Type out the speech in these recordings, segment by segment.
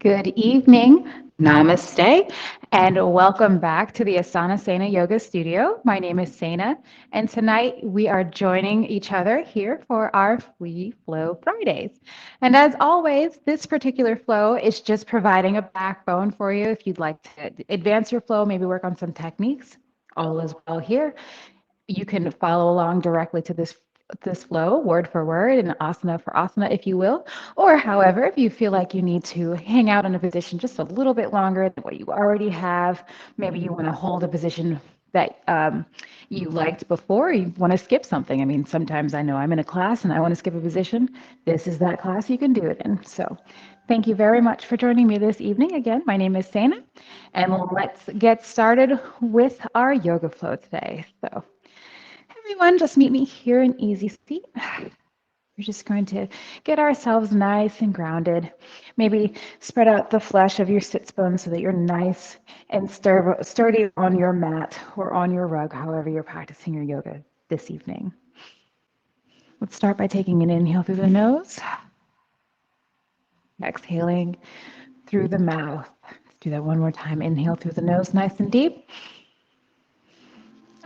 Good evening, Namaste, and welcome back to the Asana Sana Yoga studio. My name is Sana, and tonight we are joining each other here for our Free Flow Fridays. And as always, this particular flow is just providing a backbone for you if you'd like to advance your flow, maybe work on some techniques. All is well here. You can follow along directly to this flow word for word and asana for asana, if you will. Or however, if you feel like you need to hang out in a position just a little bit longer than what you already have, maybe you want to hold a position that you liked before, you want to skip something. I mean, sometimes I know I'm in a class and I want to skip a position. This is that class you can do it in. So thank you very much for joining me this evening. Again, my name is Sana, and let's get started with our yoga flow today. So everyone, just meet me here in easy seat. We're just going to get ourselves nice and grounded. Maybe spread out the flesh of your sits bones so that you're nice and sturdy on your mat or on your rug, however you're practicing your yoga this evening. Let's start by taking an inhale through the nose, exhaling through the mouth. Let's do that one more time. Inhale through the nose, nice and deep.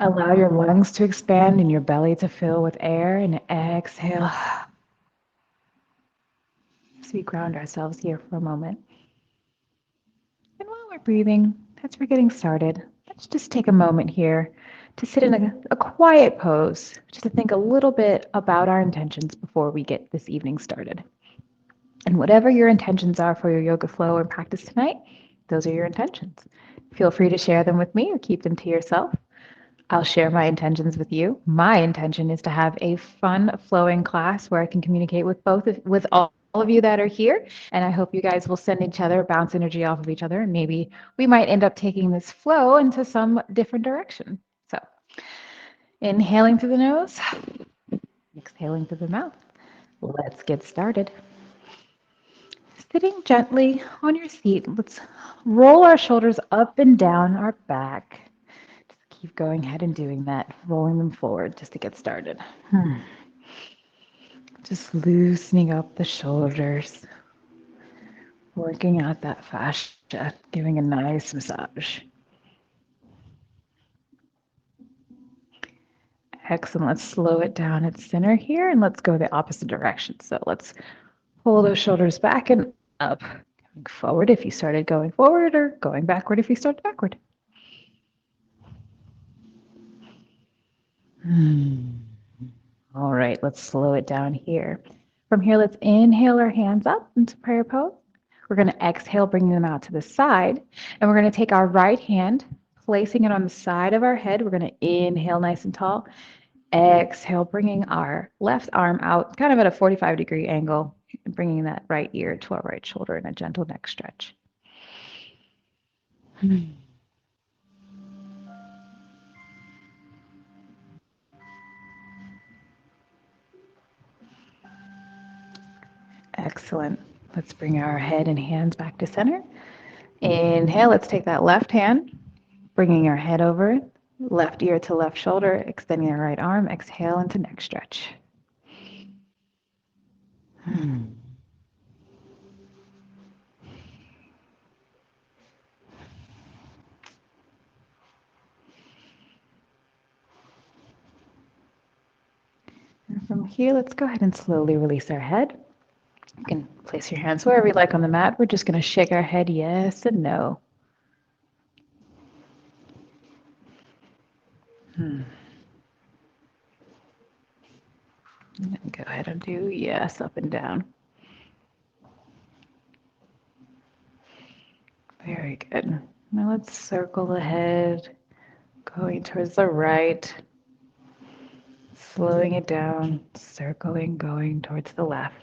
Allow your lungs to expand and your belly to fill with air, and exhale. So we ground ourselves here for a moment. And while we're breathing, as we're getting started, let's just take a moment here to sit in a quiet pose, just to think a little bit about our intentions before we get this evening started. And whatever your intentions are for your yoga flow and practice tonight, those are your intentions. Feel free to share them with me or keep them to yourself. I'll share my intentions with you. My intention is to have a fun, flowing class where I can communicate with all of you that are here. And I hope you guys will send each other, bounce energy off of each other, and maybe we might end up taking this flow into some different direction. So inhaling through the nose, exhaling through the mouth. Let's get started. Sitting gently on your seat, let's roll our shoulders up and down our back. Keep going ahead and doing that, rolling them forward just to get started. Just loosening up the shoulders, working out that fascia, giving a nice massage. Excellent. Let's slow it down at center here and let's go the opposite direction. So let's pull those shoulders back and up. Going forward if you started going forward, or going backward if you started backward. All right, let's slow it down here. From here, let's inhale our hands up into prayer pose. We're going to exhale, bringing them out to the side. And we're going to take our right hand, placing it on the side of our head. We're going to inhale nice and tall. Exhale, bringing our left arm out, kind of at a 45-degree angle, and bringing that right ear to our right shoulder in a gentle neck stretch. Excellent. Let's bring our head and hands back to center. Inhale, let's take that left hand, bringing our head over, left ear to left shoulder, extending our right arm. Exhale into neck stretch. And from here, let's go ahead and slowly release our head. You can place your hands wherever you like on the mat. We're just going to shake our head yes and no. And then go ahead and do yes up and down. Very good. Now let's circle the head, going towards the right, slowing it down, circling, going towards the left.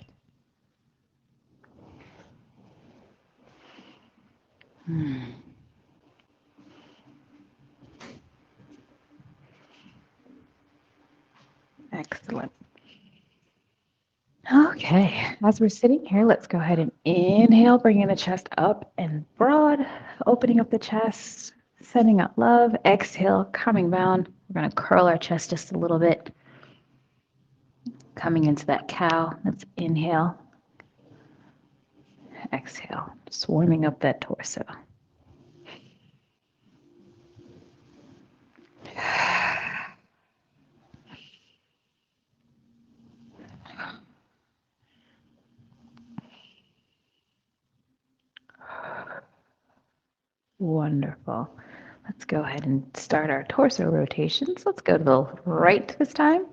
Excellent. Okay, as we're sitting here, let's go ahead and inhale, bringing the chest up and broad, opening up the chest, sending out love. Exhale, coming down. We're going to curl our chest just a little bit. Coming into that cow. Let's inhale. exhale, just warming up that torso. Wonderful. Let's go ahead and start our torso rotations. Let's go to the right this time.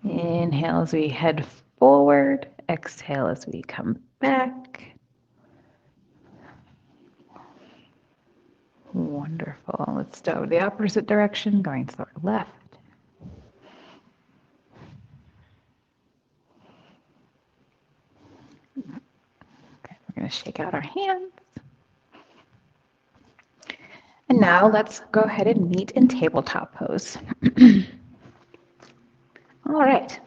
Inhale as we head forward. Exhale as we come back. Wonderful. Let's go the opposite direction, going to the left. Okay, we're going to shake out our hands. And now let's go ahead and meet in tabletop pose. All right.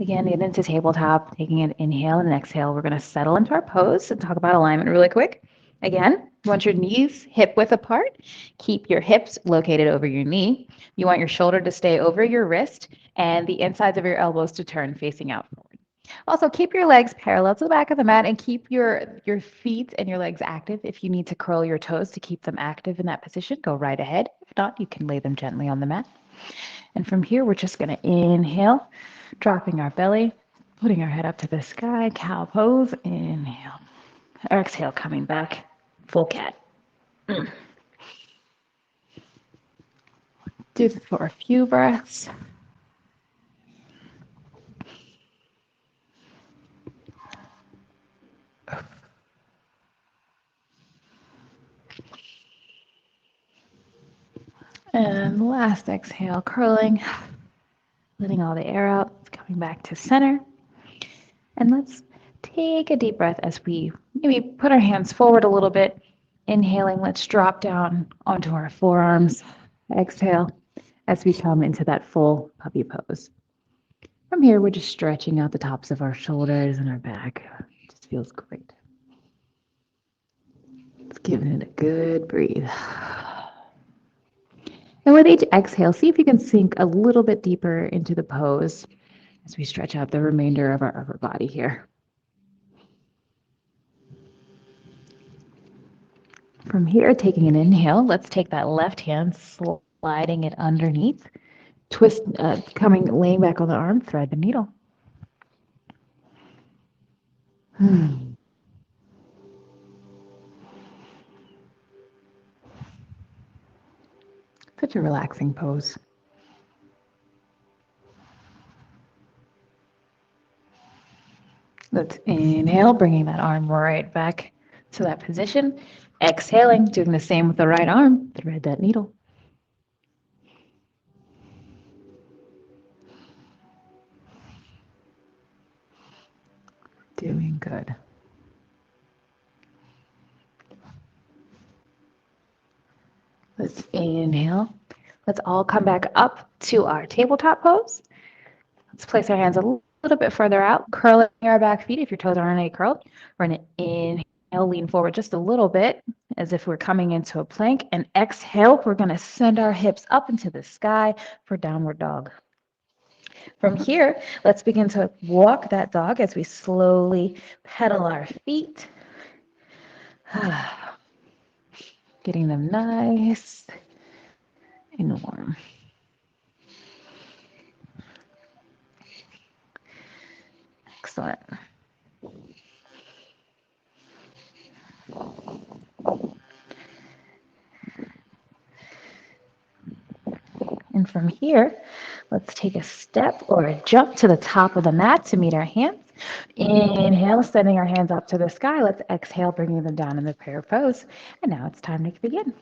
Again, get into tabletop, taking an inhale and an exhale. We're going to settle into our pose and talk about alignment really quick. Again, you want your knees hip width apart. Keep your hips located over your knee. You want your shoulder to stay over your wrist and the insides of your elbows to turn facing out forward. Also, keep your legs parallel to the back of the mat and keep your feet and your legs active. If you need to curl your toes to keep them active in that position, go right ahead. If not, you can lay them gently on the mat. And from here, we're just going to inhale, dropping our belly, putting our head up to the sky, cow pose, inhale. Exhale, coming back, full cat. Do this for a few breaths. And last exhale, curling, letting all the air out, coming back to center. And let's take a deep breath as we maybe put our hands forward a little bit. Inhaling, let's drop down onto our forearms. Exhale as we come into that full puppy pose. From here, we're just stretching out the tops of our shoulders and our back. It just feels great. Just giving it a good breathe. And with each exhale, see if you can sink a little bit deeper into the pose as we stretch out the remainder of our upper body here. From here, taking an inhale, let's take that left hand, sliding it underneath, twist, laying back on the arm, thread the needle. Such a relaxing pose. Let's inhale, bringing that arm right back to that position. Exhaling, doing the same with the right arm, thread that needle. Doing good. Let's inhale. Let's all come back up to our tabletop pose. Let's place our hands a little bit further out, curling our back feet if your toes aren't already curled. We're going to inhale, lean forward just a little bit as if we're coming into a plank. And exhale, we're going to send our hips up into the sky for downward dog. From here, let's begin to walk that dog as we slowly pedal our feet. Getting them nice and warm. Excellent. And from here, let's take a step or a jump to the top of the mat to meet our hands. Inhale, sending our hands up to the sky. Let's exhale, bringing them down in the prayer pose. And now it's time to begin.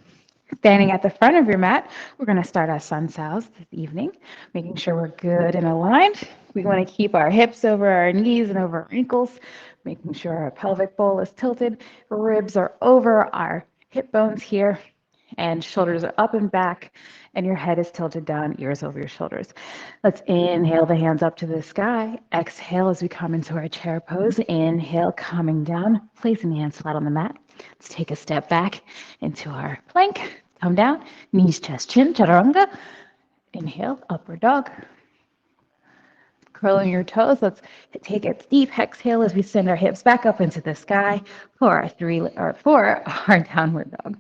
Standing at the front of your mat, we're going to start our sun sows this evening, making sure we're good and aligned. We want to keep our hips over our knees and over our ankles, making sure our pelvic bowl is tilted, ribs are over our hip bones here, and shoulders are up and back, and your head is tilted down, ears over your shoulders. Let's inhale the hands up to the sky. Exhale as we come into our chair pose. Inhale, coming down, placing the hands flat on the mat. Let's take a step back into our plank. Come down, knees, chest, chin, chaturanga. Inhale, upward dog. Curling your toes. Let's take a deep exhale as we send our hips back up into the sky for our downward dog.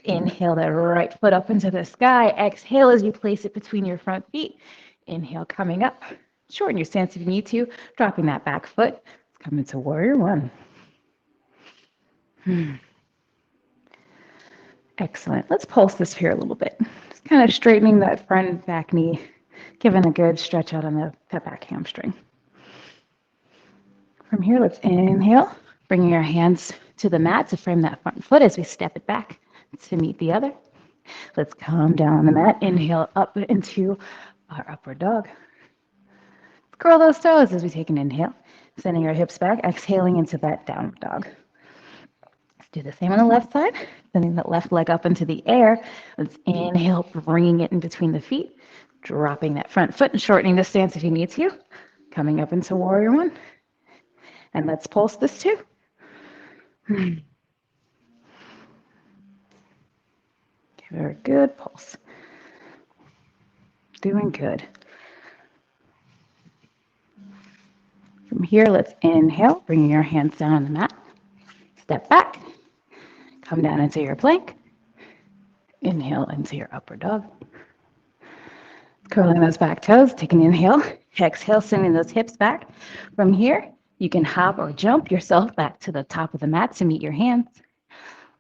Inhale that right foot up into the sky. Exhale as you place it between your front feet. Inhale, coming up. Shorten your stance if you need to, dropping that back foot. Come into warrior one. Excellent. Let's pulse this here a little bit. Just kind of straightening that front and back knee, giving a good stretch out on the back hamstring. From here, let's inhale, bringing our hands to the mat to frame that front foot as we step it back to meet the other. Let's come down on the mat. Inhale up into our upward dog. Curl those toes as we take an inhale, sending our hips back, exhaling into that downward dog. Let's do the same on the left side, sending that left leg up into the air. Let's inhale, bringing it in between the feet, dropping that front foot and shortening the stance if you need to. Coming up into warrior one. And let's pulse this too. Give her a good pulse. Doing good. From here, let's inhale, bringing your hands down on the mat. Step back. Come down into your plank. Inhale into your upward dog. Curling those back toes. Take an inhale. Exhale, sending those hips back. From here, you can hop or jump yourself back to the top of the mat to meet your hands.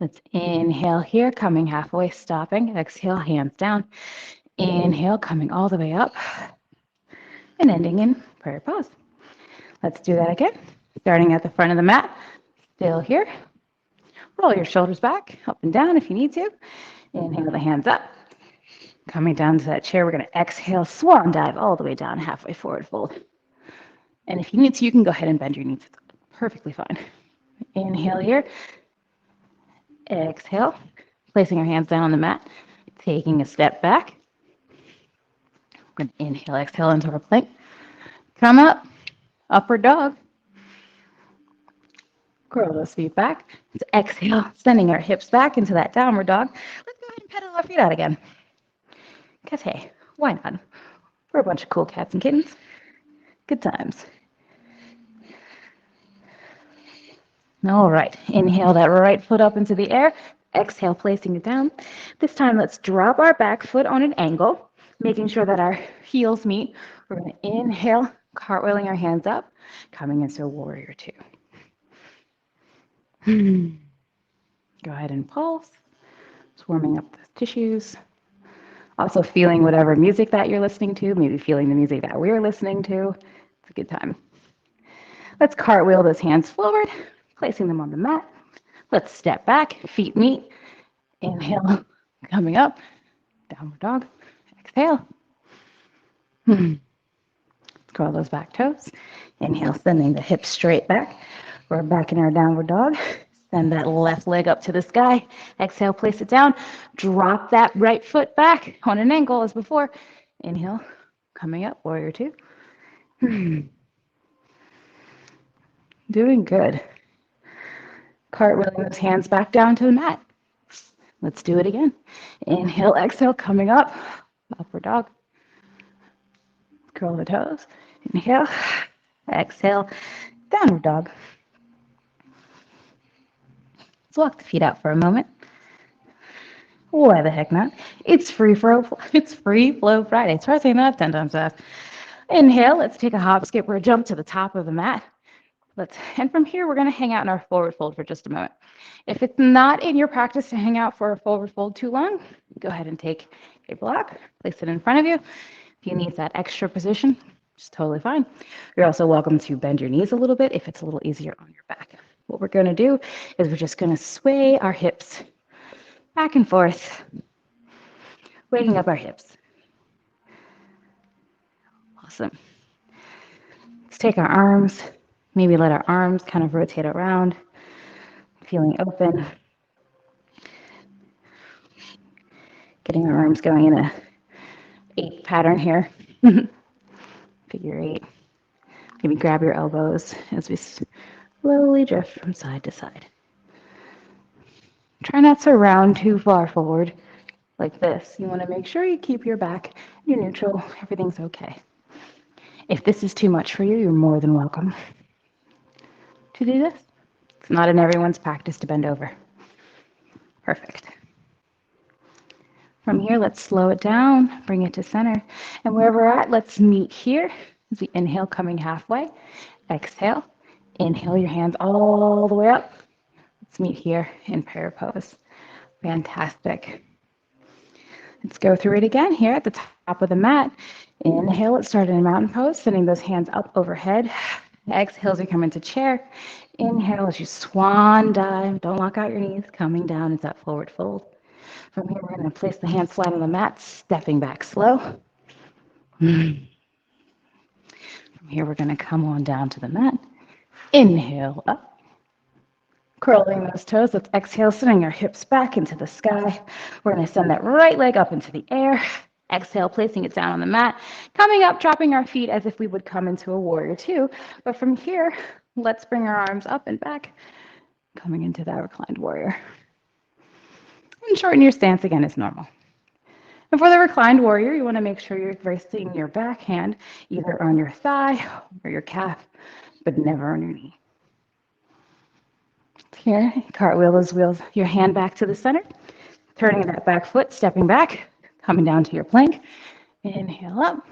Let's inhale here, coming halfway, stopping. Exhale, hands down. Inhale, coming all the way up. And ending in prayer pause. Let's do that again. Starting at the front of the mat. Still here. Roll your shoulders back, up and down if you need to. Inhale the hands up. Coming down to that chair, we're going to exhale, swan dive all the way down, halfway forward fold. And if you need to, you can go ahead and bend your knees. It's perfectly fine. Inhale here. Exhale, placing our hands down on the mat, taking a step back. We're going to inhale, exhale into our plank. Come up, upward dog. Curl those feet back. Let's exhale, sending our hips back into that downward dog. Let's go ahead and pedal our feet out again. Because hey, why not? We're a bunch of cool cats and kittens. Good times. All right, inhale that right foot up into the air. Exhale, placing it down. This time, let's drop our back foot on an angle, making sure that our heels meet. We're going to inhale, cartwheeling our hands up, coming into warrior two. Go ahead and pulse. Just warming up the tissues. Also feeling whatever music that you're listening to, maybe feeling the music that we're listening to. It's a good time. Let's cartwheel those hands forward, placing them on the mat. Let's step back, feet meet. Inhale, coming up. Downward dog. Exhale. Let's curl those back toes. Inhale, sending the hips straight back. We're back in our downward dog. Send that left leg up to the sky. Exhale, place it down. Drop that right foot back on an angle as before. Inhale, coming up, warrior two. Doing good. Cartwheeling those hands back down to the mat. Let's do it again. Inhale, exhale, coming up, upward dog. Curl the toes. Inhale, exhale, downward dog. Let's walk the feet out for a moment. Why the heck not? It's free flow Friday. Try saying that 10 times fast. Inhale, let's take a hop, skip, or a jump to the top of the mat. And from here, we're going to hang out in our forward fold for just a moment. If it's not in your practice to hang out for a forward fold too long, go ahead and take a block, place it in front of you. If you need that extra position, it's totally fine. You're also welcome to bend your knees a little bit if it's a little easier on your back. What we're going to do is we're just going to sway our hips back and forth, waking up our hips. Awesome. Let's take our arms, maybe let our arms kind of rotate around, feeling open. Getting our arms going in a 8 pattern here. Figure 8. Maybe grab your elbows as we slowly drift from side to side. Try not to round too far forward like this. You want to make sure you keep your back, you're neutral, everything's okay. If this is too much for you, you're more than welcome to do this. It's not in everyone's practice to bend over. Perfect. From here, let's slow it down, bring it to center. And where we're at, let's meet here as we inhale, coming halfway. Exhale. Inhale your hands all the way up. Let's meet here in prayer pose. Fantastic. Let's go through it again here at the top of the mat. Inhale, let's start in mountain pose, sending those hands up overhead. Exhale as you come into chair. Inhale as you swan dive. Don't lock out your knees. Coming down is that forward fold. From here, we're going to place the hands flat on the mat, stepping back slow. From here, we're going to come on down to the mat. Inhale up. Curling those toes. Let's exhale, sending our hips back into the sky. We're going to send that right leg up into the air. Exhale, placing it down on the mat. Coming up, dropping our feet as if we would come into a warrior two. But from here, let's bring our arms up and back, coming into that reclined warrior. And shorten your stance again as normal. And for the reclined warrior, you want to make sure you're resting your back hand either on your thigh or your calf, but never on your knee. Here, cartwheel those wheels, your hand back to the center, turning that back foot, stepping back, coming down to your plank. Inhale up,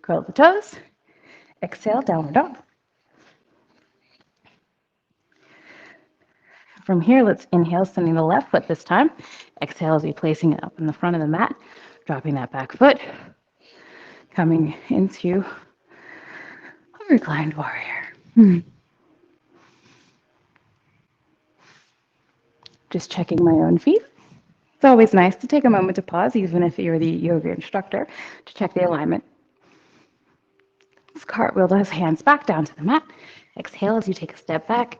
curl the toes. Exhale, downward dog. From here, let's inhale, sending the left foot this time. Exhale as we placing it up in the front of the mat, dropping that back foot, coming into a reclined warrior. Just checking my own feet. It's always nice to take a moment to pause, even if you're the yoga instructor, to check the alignment. Let's cartwheel those hands back down to the mat. Exhale as you take a step back.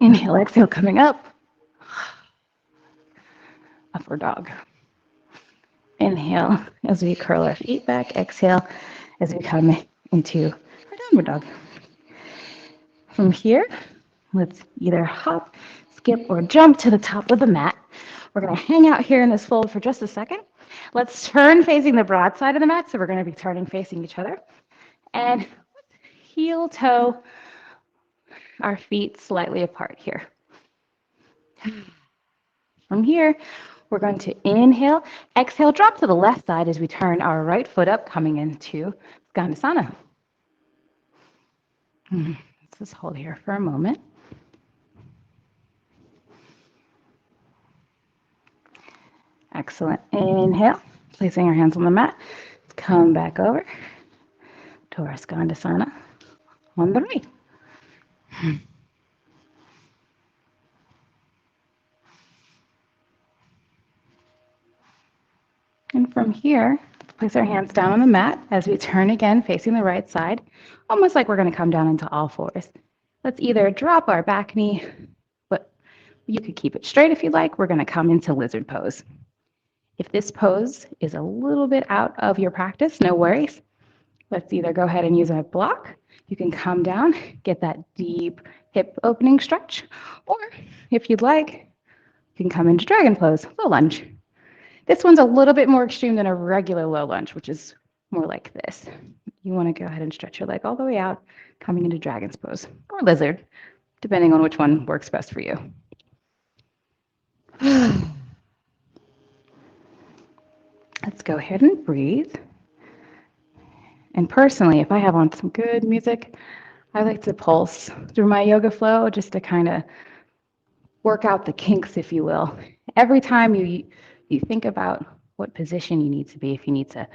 Inhale, exhale, coming up. Upward dog. Inhale as we curl our feet back. Exhale as we come into our downward dog. From here, let's either hop, skip, or jump to the top of the mat. We're going to hang out here in this fold for just a second. Let's turn facing the broad side of the mat. So we're going to be turning facing each other. And heel toe our feet slightly apart here. From here, we're going to inhale, exhale, drop to the left side as we turn our right foot up, coming into Asana. Let's just hold here for a moment. Excellent. Inhale, placing our hands on the mat. Let's come back over to our Asana on the right. And from here, place our hands down on the mat as we turn again, facing the right side, almost like we're going to come down into all fours. Let's either drop our back knee, but you could keep it straight if you like. We're going to come into lizard pose. If this pose is a little bit out of your practice, no worries. Let's either go ahead and use a block. You can come down, get that deep hip opening stretch, or if you'd like, you can come into dragon pose, low lunge. This one's a little bit more extreme than a regular low lunge, which is more like this. You want to go ahead and stretch your leg all the way out, coming into dragon's pose or lizard, depending on which one works best for you. Let's go ahead and breathe. And personally, if I have on some good music, I like to pulse through my yoga flow just to kind of work out the kinks, if you will. Every time you think about what position you need to be, if you need to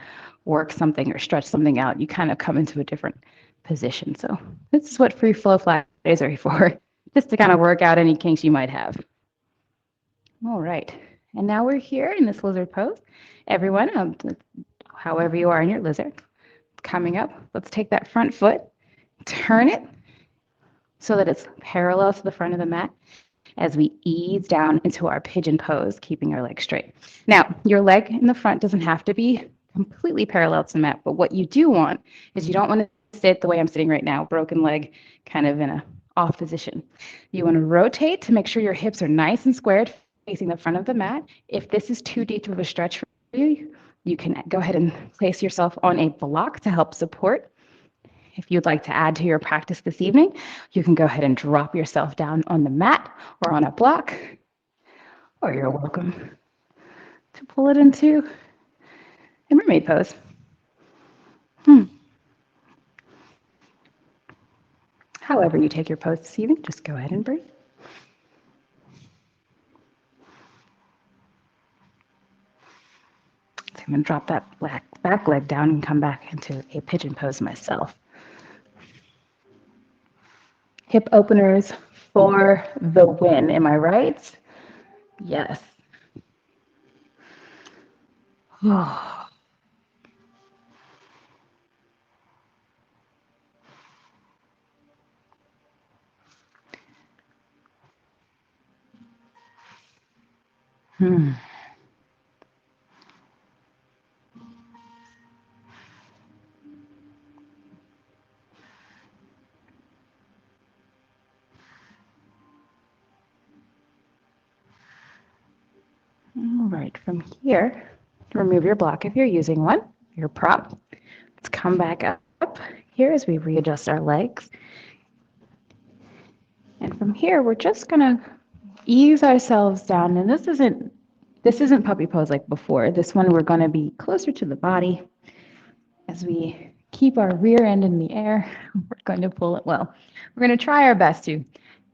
work something or stretch something out, you kind of come into a different position. So this is what free flow Fridays are for, just to kind of work out any kinks you might have. All right. And now we're here in this lizard pose. Everyone, however you are in your lizard, coming up, let's take that front foot, turn it so that it's parallel to the front of the mat as we ease down into our pigeon pose, keeping our leg straight. Now, your leg in the front doesn't have to be completely parallel to the mat, but what you do want is you don't want to sit the way I'm sitting right now, broken leg, kind of in a off position. You want to rotate to make sure your hips are nice and squared, facing the front of the mat. If this is too deep of a stretch for you, You can go ahead and place yourself on a block to help support. If you'd like to add to your practice this evening, you can go ahead and drop yourself down on the mat or on a block, or you're welcome to pull it into a mermaid pose. However you take your pose this evening, just go ahead and breathe. So I'm going to drop that back leg down and come back into a pigeon pose myself. Hip openers for the win, am I right? Yes. All right, from here, remove your block if you're using one, your prop. Let's come back up here as we readjust our legs. And from here, we're just gonna ease ourselves down. And this isn't puppy pose like before. This one, we're gonna be closer to the body as we keep our rear end in the air. We're going to pull it, well, we're gonna try our best to.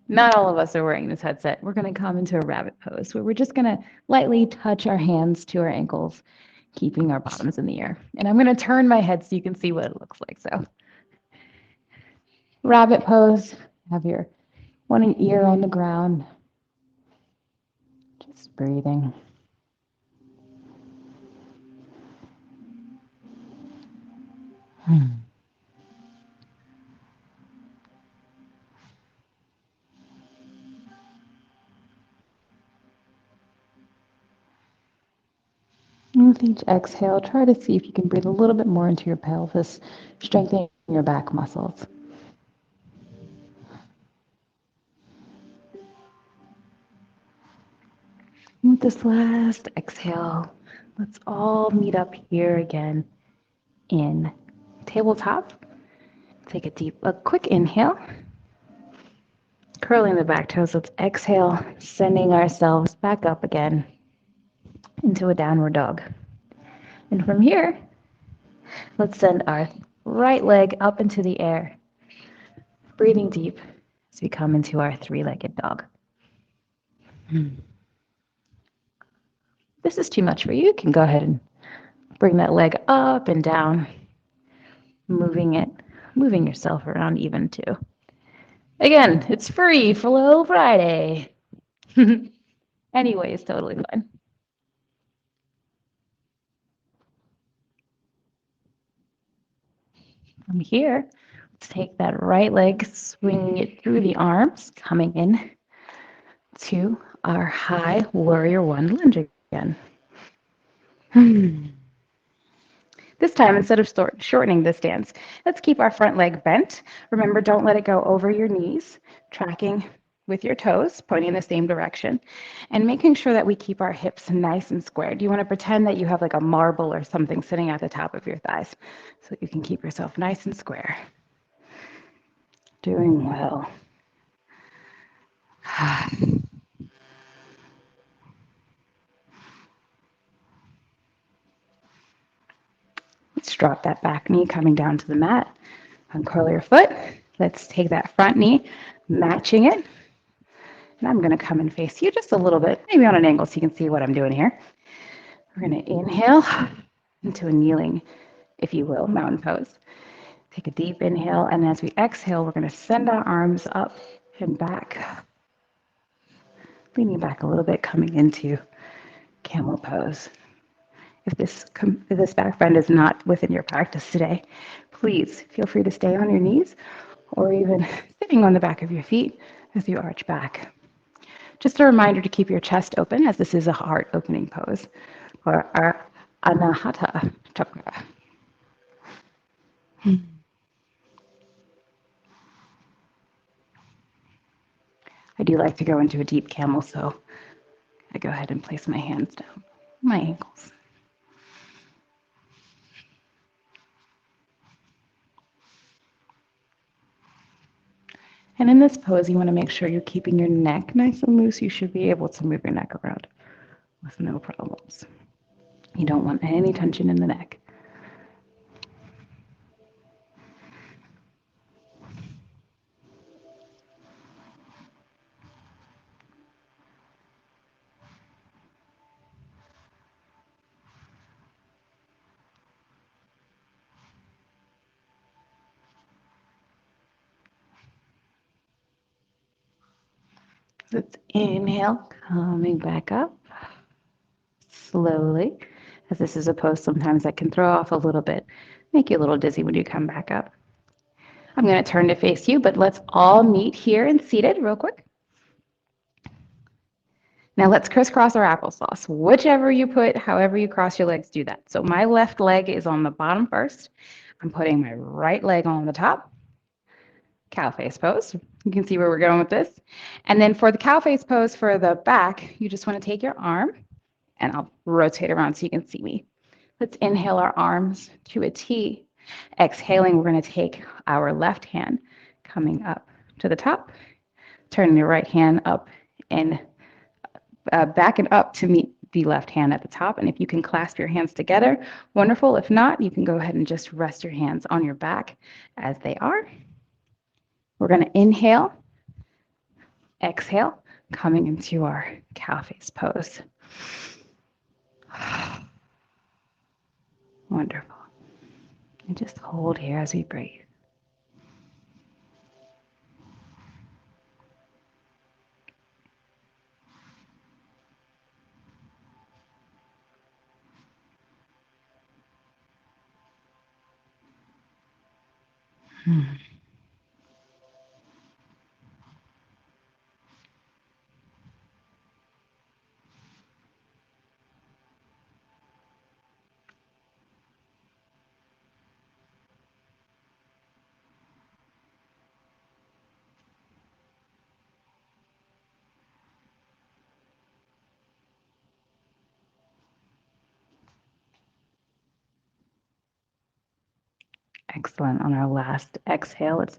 Not all of us are wearing this headset. We're going to come into a rabbit pose where we're just going to lightly touch our hands to our ankles, keeping our bottoms in the air. And I'm going to turn my head so you can see what it looks like. So rabbit pose, have your one ear on the ground, just breathing. And with each exhale, try to see if you can breathe a little bit more into your pelvis, strengthening your back muscles. And with this last exhale, let's all meet up here again in tabletop. Take a quick inhale, curling the back toes. Let's exhale, sending ourselves back up again into a downward dog. And from here, let's send our right leg up into the air, breathing deep as we come into our three-legged dog. If this is too much for you, you can go ahead and bring that leg up and down, moving yourself around even too. Again, it's free Flow Friday. Anyway, it's totally fine. From here, let's take that right leg, swinging it through the arms, coming in to our high warrior one lunge again. This time, instead of shortening this stance, let's keep our front leg bent. Remember, don't let it go over your knees, tracking with your toes, pointing in the same direction, and making sure that we keep our hips nice and squared. You want to pretend that you have like a marble or something sitting at the top of your thighs so you can keep yourself nice and square. Doing well. Let's drop that back knee coming down to the mat. Uncurl your foot. Let's take that front knee, matching it. And I'm going to come and face you just a little bit, maybe on an angle so you can see what I'm doing here. We're going to inhale into a kneeling, if you will, mountain pose. Take a deep inhale, and as we exhale, we're going to send our arms up and back, leaning back a little bit, coming into camel pose. If this back bend is not within your practice today, please feel free to stay on your knees or even sitting on the back of your feet as you arch back. Just a reminder to keep your chest open, as this is a heart opening pose, or our Anahata Chakra. I do like to go into a deep camel, so I go ahead and place my hands down my ankles. And in this pose, you want to make sure you're keeping your neck nice and loose. You should be able to move your neck around with no problems. You don't want any tension in the neck. Let's inhale, coming back up slowly. As this is a pose, sometimes that can throw off a little bit, make you a little dizzy when you come back up. I'm going to turn to face you, but let's all meet here and seated real quick. Now let's crisscross our applesauce. Whichever you put, however you cross your legs, do that. So my left leg is on the bottom first. I'm putting my right leg on the top. Cow face pose. You can see where we're going with this. And then for the cow face pose for the back, you just want to take your arm, and I'll rotate around so you can see me. Let's inhale our arms to a T. Exhaling, we're going to take our left hand coming up to the top, turning your right hand up and back and up to meet the left hand at the top. And if you can clasp your hands together, wonderful. If not, you can go ahead and just rest your hands on your back as they are. We're going to inhale, exhale, coming into our cow face pose. Wonderful. And just hold here as we breathe. Excellent. On our last exhale, let's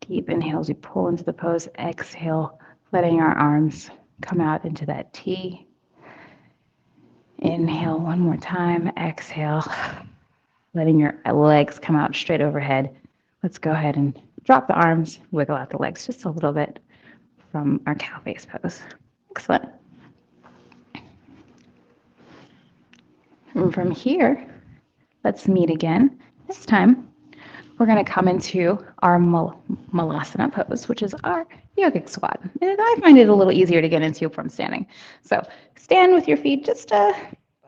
deep inhale as we pull into the pose. Exhale, letting our arms come out into that T. Inhale one more time. Exhale, letting your legs come out straight overhead. Let's go ahead and drop the arms, wiggle out the legs just a little bit from our cow face pose. Excellent. And from here, let's meet again. This time, we're going to come into our Malasana pose, which is our yogic squat. And I find it a little easier to get into from standing. So stand with your feet just a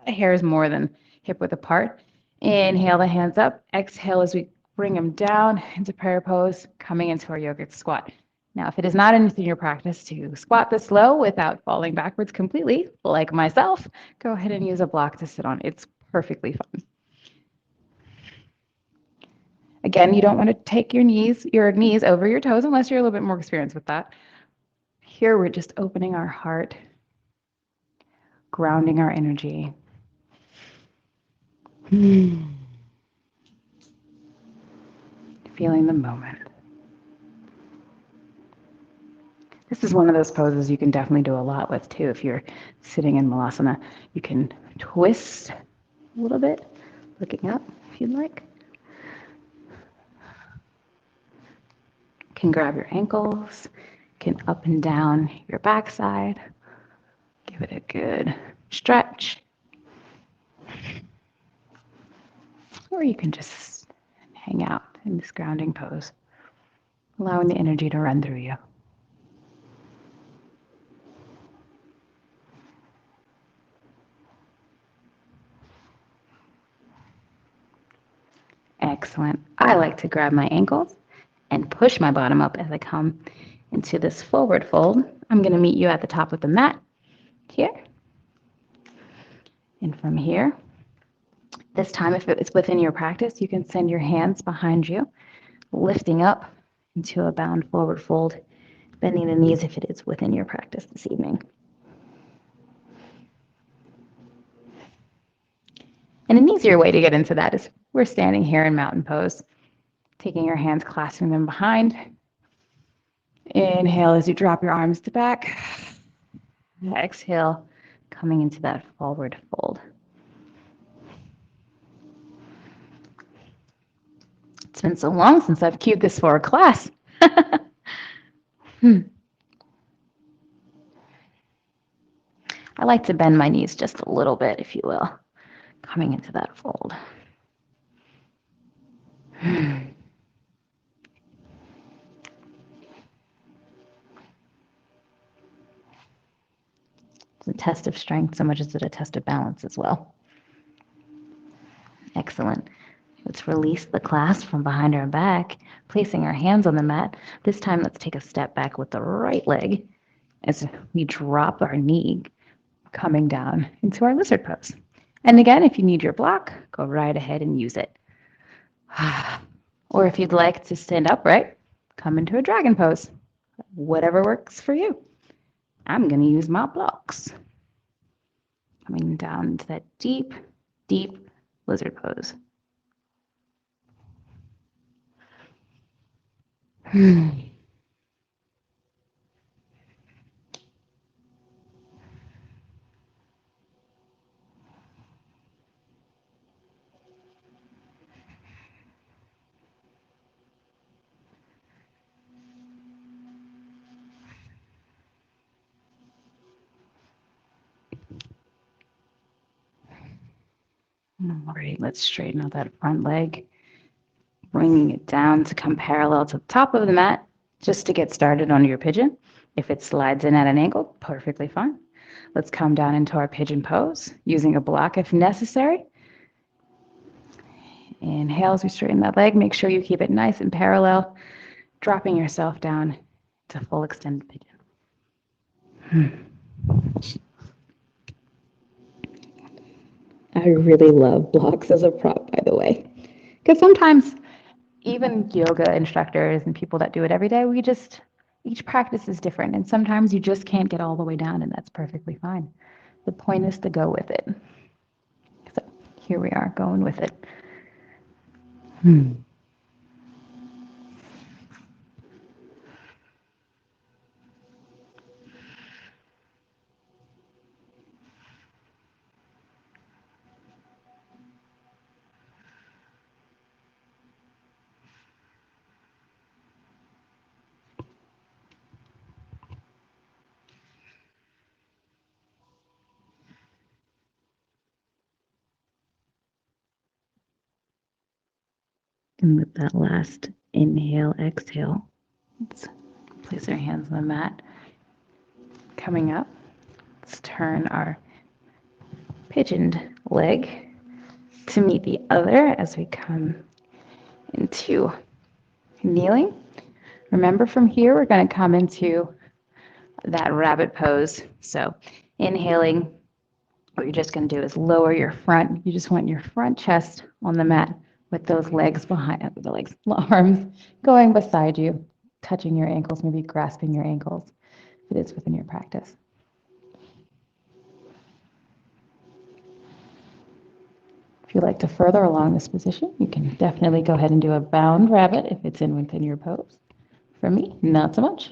hairs more than hip width apart. Inhale the hands up. Exhale as we bring them down into prayer pose, coming into our yogic squat. Now, if it is not anything in your practice to squat this low without falling backwards completely, like myself, go ahead and use a block to sit on. It's perfectly fine. Again, you don't want to take your knees over your toes unless you're a little bit more experienced with that. Here, we're just opening our heart, grounding our energy. Feeling the moment. This is one of those poses you can definitely do a lot with too. If you're sitting in Malasana, you can twist a little bit, looking up if you'd like. Can grab your ankles, can up and down your backside. Give it a good stretch. Or you can just hang out in this grounding pose, allowing the energy to run through you. Excellent. I like to grab my ankles and push my bottom up as I come into this forward fold. I'm going to meet you at the top of the mat here. And from here, this time, if it's within your practice, you can send your hands behind you, lifting up into a bound forward fold, bending the knees if it is within your practice this evening. And an easier way to get into that is we're standing here in mountain pose, taking your hands, clasping them behind, Inhale as you drop your arms to back. Exhale, coming into that forward fold. It's been so long since I've cued this for a class. I like to bend my knees just a little bit, if you will, coming into that fold. It's a test of strength so much as it's a test of balance as well. Excellent. Let's release the clasp from behind our back, placing our hands on the mat. This time, let's take a step back with the right leg as we drop our knee, coming down into our lizard pose. And again, if you need your block, go right ahead and use it. Or if you'd like to stand upright, come into a dragon pose. Whatever works for you. I'm going to use my blocks. Coming down into that deep, deep lizard pose. All right, let's straighten out that front leg, bringing it down to come parallel to the top of the mat, just to get started on your pigeon. If it slides in at an angle, perfectly fine. Let's come down into our pigeon pose, using a block if necessary. Inhale as we straighten that leg. Make sure you keep it nice and parallel, dropping yourself down to full extended pigeon. I really love blocks as a prop, by the way, because sometimes even yoga instructors and people that do it every day, each practice is different. And sometimes you just can't get all the way down, and that's perfectly fine. The point is to go with it. So here we are going with it. And with that last inhale, exhale, let's place our hands on the mat. Coming up, let's turn our pigeoned leg to meet the other as we come into kneeling. Remember, from here, we're going to come into that rabbit pose. So inhaling, what you're just going to do is lower your front. You just want your front chest on the mat with those legs behind, arms going beside you, touching your ankles, maybe grasping your ankles if it is within your practice. If you'd like to further along this position, you can definitely go ahead and do a bound rabbit if it's within your pose. For me, not so much.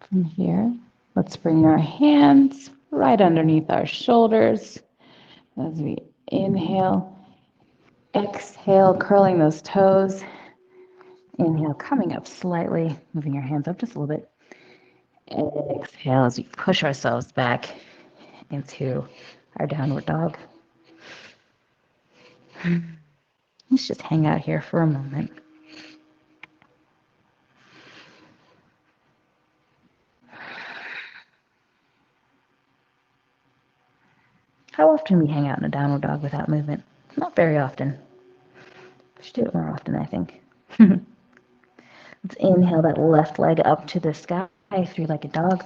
From here, let's bring our hands right underneath our shoulders as we inhale. Exhale, curling those toes. Inhale, coming up slightly, moving your hands up just a little bit. Exhale as we push ourselves back into our downward dog. Let's just hang out here for a moment. How often we hang out in a downward dog without movement? Not very often. We should do it more often, I think. Let's inhale that left leg up to the sky, three-legged dog.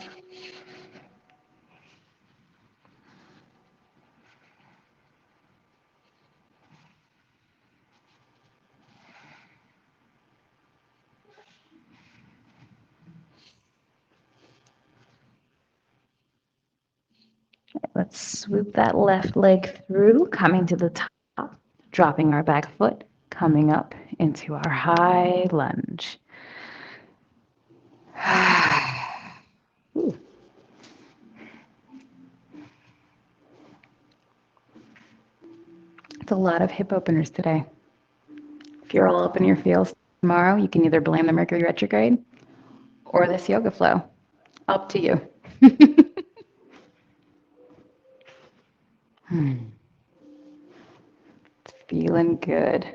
Let's swoop that left leg through, coming to the top, dropping our back foot, coming up into our high lunge. It's a lot of hip openers today. If you're all up in your feels tomorrow, you can either blame the Mercury retrograde or this yoga flow. Up to you. It's feeling good.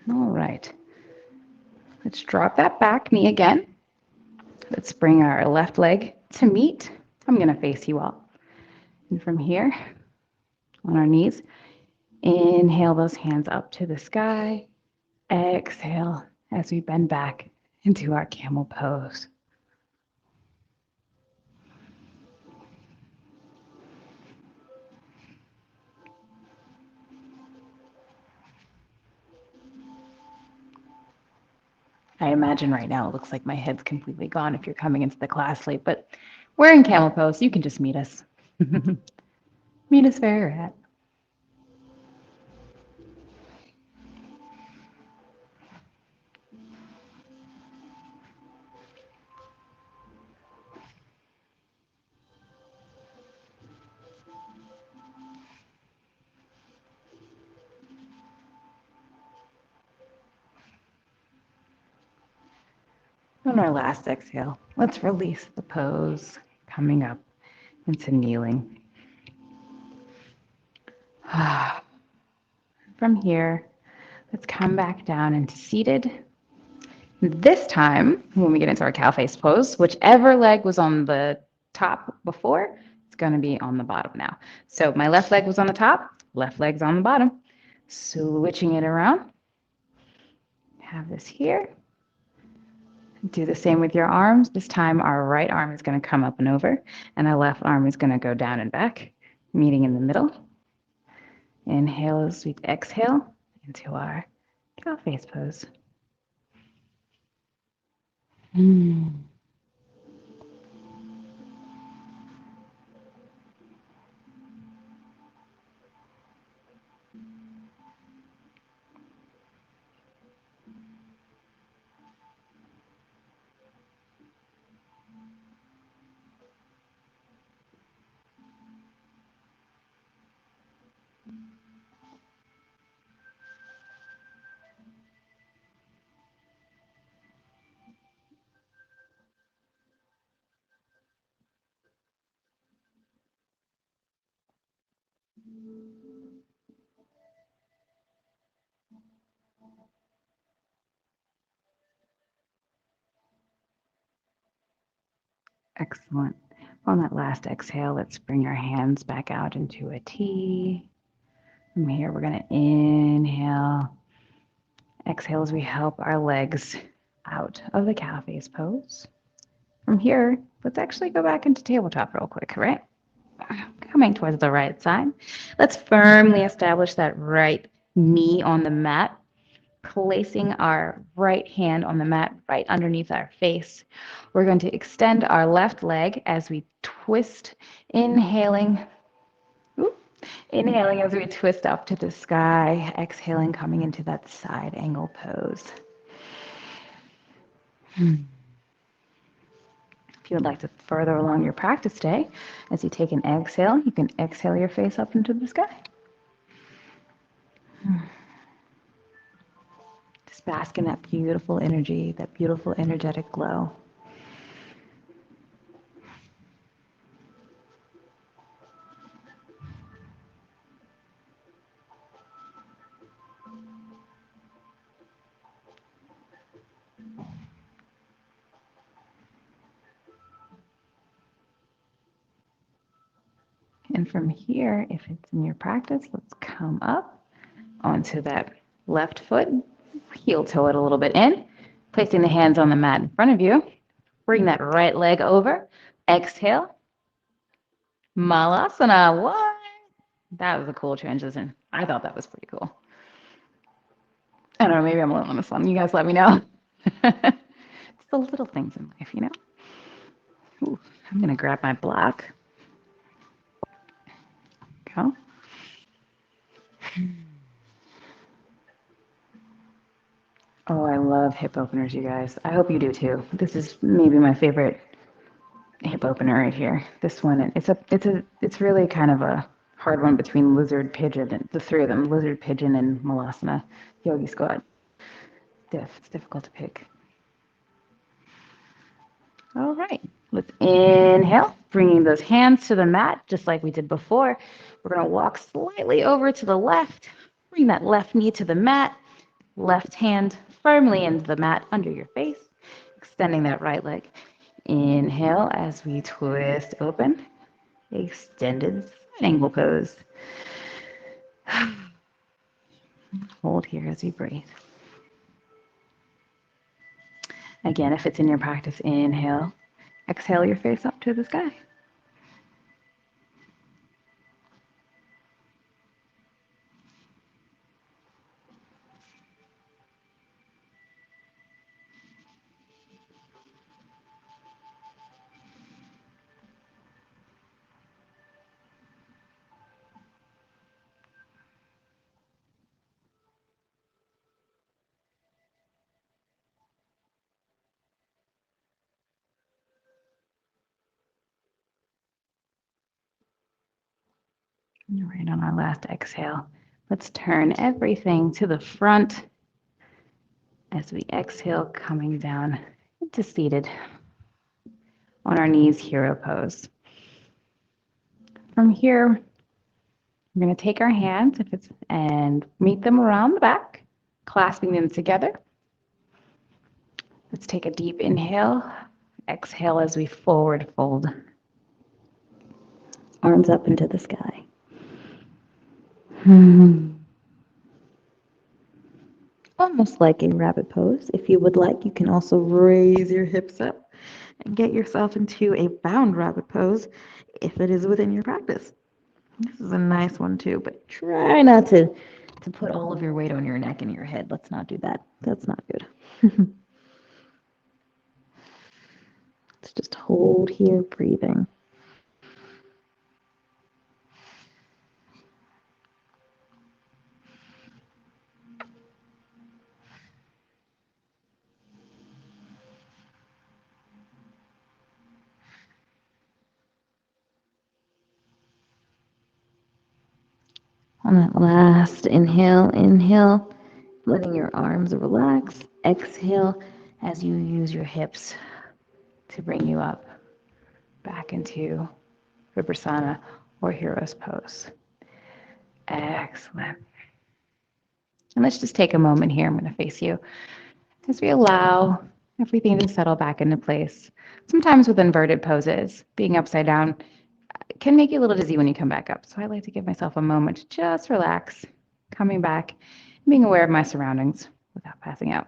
All right. Let's drop that back knee again. Let's bring our left leg to meet. I'm going to face you all. And from here, on our knees, inhale those hands up to the sky. Exhale as we bend back into our camel pose. I imagine right now it looks like my head's completely gone if you're coming into the class late, but we're in camel pose. You can just meet us. Meet us where you're at. On our last exhale, let's release the pose, coming up into kneeling. From here, let's come back down into seated. This time, when we get into our cow face pose, whichever leg was on the top before, it's going to be on the bottom now. So my left leg was on the top, left leg's on the bottom. Switching it around. Have this here. Do the same with your arms. This time our right arm is going to come up and over, and our left arm is going to go down and back, meeting in the middle. Inhale as we exhale into our cow face pose. Excellent. On that last exhale, let's bring our hands back out into a T. From here, we're going to inhale. Exhale as we help our legs out of the cow face pose. From here, let's actually go back into tabletop real quick, right? Coming towards the right side. Let's firmly establish that right knee on the mat, placing our right hand on the mat right underneath our face. We're going to extend our left leg as we twist, inhaling. Inhaling as we twist up to the sky, exhaling, coming into that side angle pose. If you would like to further along your practice day, as you take an exhale, you can exhale your face up into the sky. Just bask in that beautiful energy, that beautiful energetic glow. And from here, if it's in your practice, let's come up onto that left foot, heel toe it a little bit in, placing the hands on the mat in front of you. Bring that right leg over. Exhale. Malasana. What? That was a cool transition. I thought that was pretty cool. I don't know, maybe I'm alone on this one. You guys let me know. It's the little things in life, you know? Ooh, I'm going to grab my block. go. Oh, I love hip openers, you guys. I hope you do too. This is maybe my favorite hip opener right here. This one, it's really kind of a hard one between lizard, pigeon, and the three of them, lizard, pigeon, and malasana, yogi squat. It's difficult to pick. All right, let's inhale, bringing those hands to the mat, just like we did before. We're gonna walk slightly over to the left, bring that left knee to the mat, left hand firmly into the mat under your face, extending that right leg. Inhale as we twist open, extended side angle pose. Hold here as you breathe. Again, if it's in your practice, inhale, exhale your face up to the sky. Right on our last exhale, let's turn everything to the front as we exhale, coming down into seated on our knees, hero pose. From here, we're going to take our hands and meet them around the back, clasping them together. Let's take a deep inhale, exhale as we forward fold. Arms up into the sky. Almost like a rabbit pose. If you would like, you can also raise your hips up and get yourself into a bound rabbit pose if it is within your practice. This is a nice one too, but try not to put all of your weight on your neck and your head. Let's not do that. That's not good. Let's just hold here, breathing. On that last inhale, letting your arms relax. Exhale as you use your hips to bring you up back into Vipassana or Hero's Pose. Excellent. And let's just take a moment here. I'm going to face you as we allow everything to settle back into place. Sometimes with inverted poses, being upside down can make you a little dizzy when you come back up. So I like to give myself a moment to just relax, coming back, being aware of my surroundings without passing out.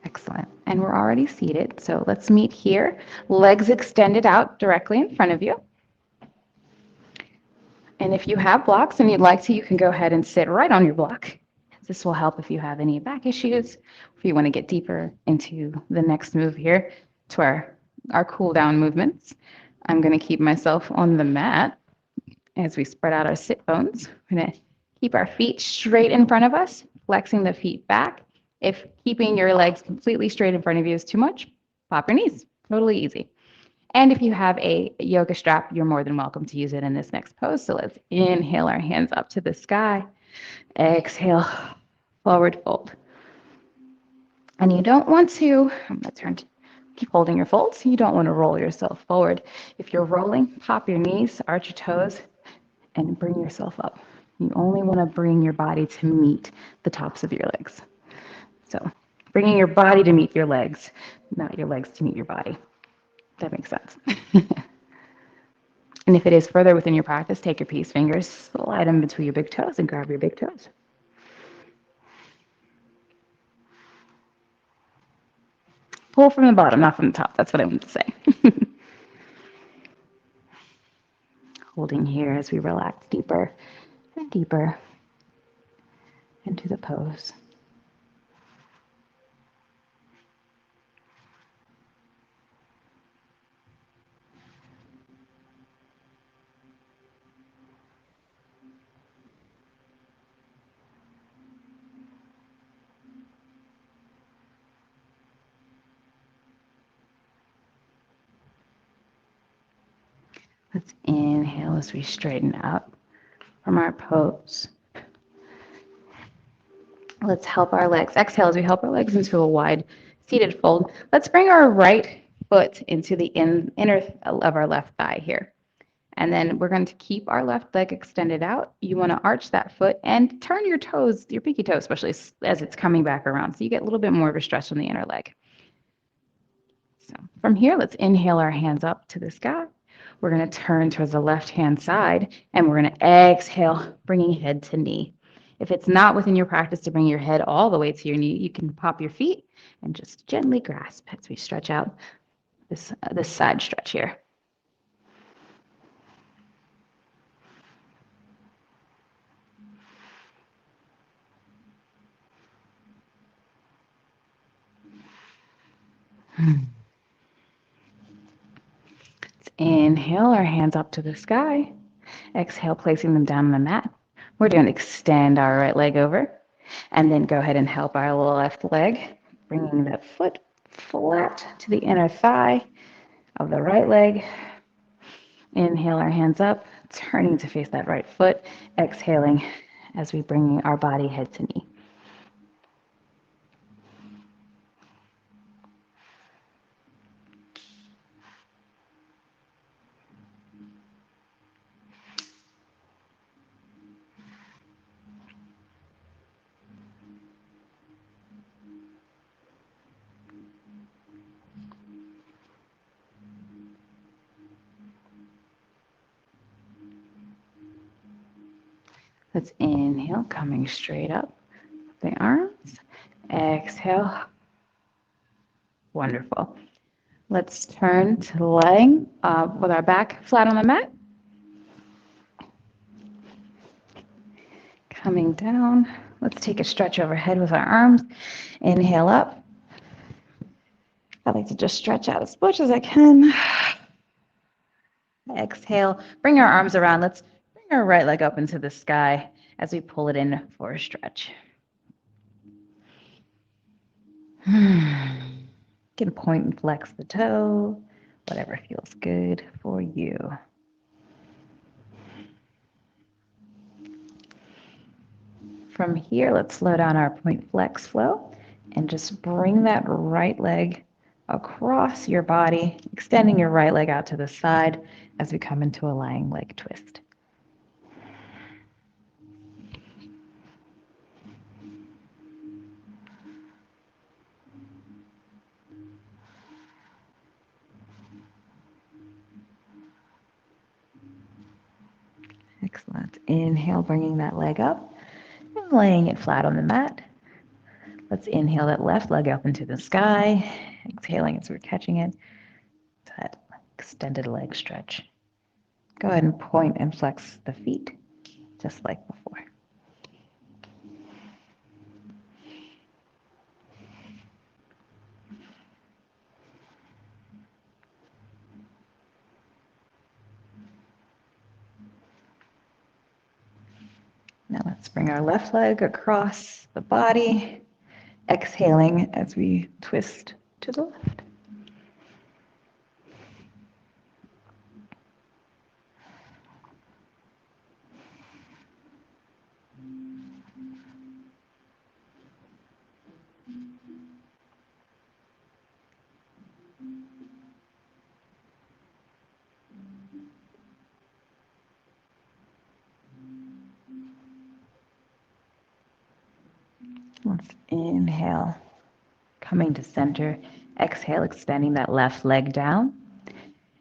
Excellent. And we're already seated. So let's meet here. Legs extended out directly in front of you. And if you have blocks and you'd like to, you can go ahead and sit right on your block. This will help if you have any back issues, if you want to get deeper into the next move here to our cool down movements. I'm going to keep myself on the mat as we spread out our sit bones. We're going to keep our feet straight in front of us, flexing the feet back. If keeping your legs completely straight in front of you is too much, pop your knees. Totally easy. And if you have a yoga strap, you're more than welcome to use it in this next pose. So let's inhale our hands up to the sky. Exhale, forward fold. And you don't want to, I'm going to keep holding your folds. You don't want to roll yourself forward. If you're rolling, pop your knees, arch your toes, and bring yourself up. You only want to bring your body to meet the tops of your legs. So bringing your body to meet your legs, not your legs to meet your body. That makes sense. And if it is further within your practice, take your peace fingers, slide them between your big toes, and grab your big toes. Pull from the bottom, not from the top. That's what I meant to say. Holding here as we relax deeper and deeper into the pose. Let's inhale as we straighten up from our pose. Let's help our legs. Exhale as we help our legs into a wide seated fold. Let's bring our right foot into the inner of our left thigh here. And then we're going to keep our left leg extended out. You want to arch that foot and turn your toes, your pinky toe especially, as it's coming back around. So you get a little bit more of a stretch on the inner leg. So from here, let's inhale our hands up to the sky. We're going to turn towards the left-hand side, and we're going to exhale, bringing head to knee. If it's not within your practice to bring your head all the way to your knee, you can pop your feet and just gently grasp as we stretch out this side stretch here. Let's inhale our hands up to the sky. Exhale, placing them down on the mat. We're going to extend our right leg over and then go ahead and help our left leg, bringing that foot flat to the inner thigh of the right leg. Inhale our hands up, turning to face that right foot. Exhaling as we bring our body head to knee. Let's inhale, coming straight up the arms. Exhale. Wonderful. Let's turn to lying with our back flat on the mat. Coming down. Let's take a stretch overhead with our arms. Inhale up. I like to just stretch out as much as I can. Exhale. Bring our arms around. Let's bring our right leg up into the sky as we pull it in for a stretch. You can point and flex the toe, whatever feels good for you. From here, let's slow down our point flex flow and just bring that right leg across your body, extending your right leg out to the side as we come into a lying leg twist. Excellent. Inhale, bringing that leg up and laying it flat on the mat. Let's inhale that left leg up into the sky, exhaling as we're catching it. That extended leg stretch. Go ahead and point and flex the feet, just like before. Now let's bring our left leg across the body, exhaling as we twist to the left. Let's inhale, coming to center. Exhale, extending that left leg down.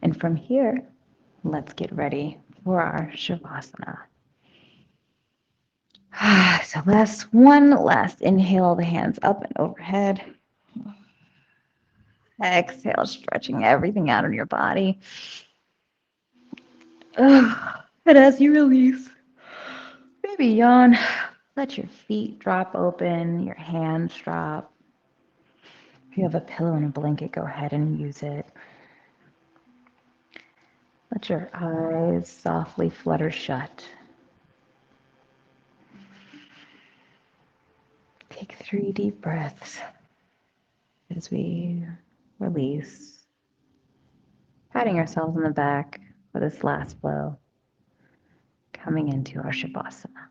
And from here, let's get ready for our Shavasana. So one last inhale, the hands up and overhead. Exhale, stretching everything out of your body. And as you release, maybe yawn. Let your feet drop open, your hands drop. If you have a pillow and a blanket, go ahead and use it. Let your eyes softly flutter shut. Take 3 deep breaths as we release, patting ourselves on the back for this last flow, coming into our Shavasana.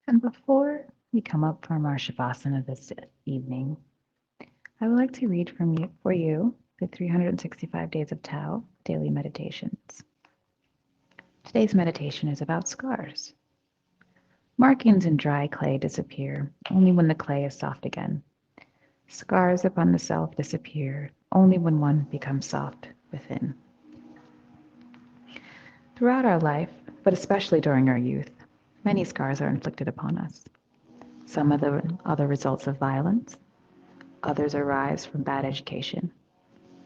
And before we come up from our Shavasana this evening, I would like to read for you the 365 Days of Tao daily meditations. Today's meditation is about scars. Markings in dry clay disappear only when the clay is soft again. Scars upon the self disappear only when one becomes soft within. Throughout our life, but especially during our youth, many scars are inflicted upon us. Some of them are the results of violence. Others arise from bad education.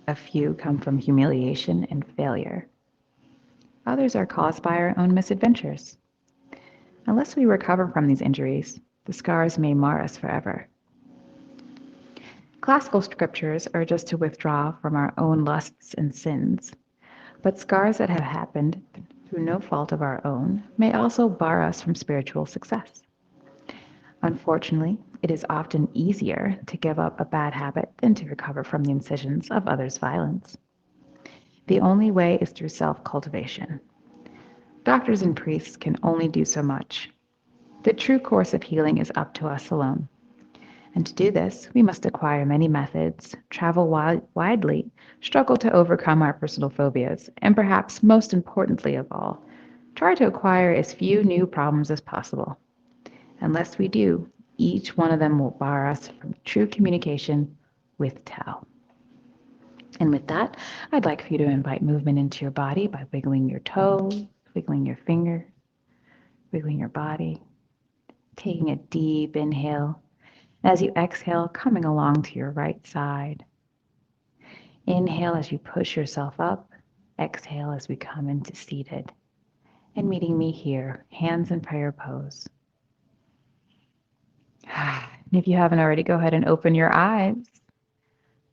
A few come from humiliation and failure. Others are caused by our own misadventures. Unless we recover from these injuries, the scars may mar us forever. Classical scriptures urge us to withdraw from our own lusts and sins, but scars that have happened through no fault of our own may also bar us from spiritual success. Unfortunately, it is often easier to give up a bad habit than to recover from the incisions of others' violence. The only way is through self-cultivation. Doctors and priests can only do so much. The true course of healing is up to us alone. And to do this, we must acquire many methods, travel widely, struggle to overcome our personal phobias, and perhaps most importantly of all, try to acquire as few new problems as possible. Unless we do, each one of them will bar us from true communication with Tao. And with that, I'd like for you to invite movement into your body by wiggling your toes, wiggling your fingers, wiggling your body, taking a deep inhale. As you exhale, coming along to your right side. Inhale as you push yourself up. Exhale as we come into seated. And meeting me here, hands in prayer pose. And if you haven't already, go ahead and open your eyes.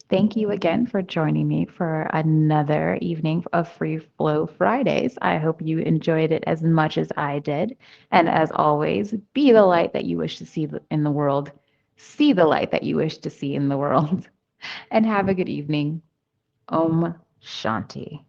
Thank you again for joining me for another evening of Free Flow Fridays. I hope you enjoyed it as much as I did. And as always, be the light that you wish to see in the world. See the light that you wish to see in the world. And have a good evening. Om Shanti.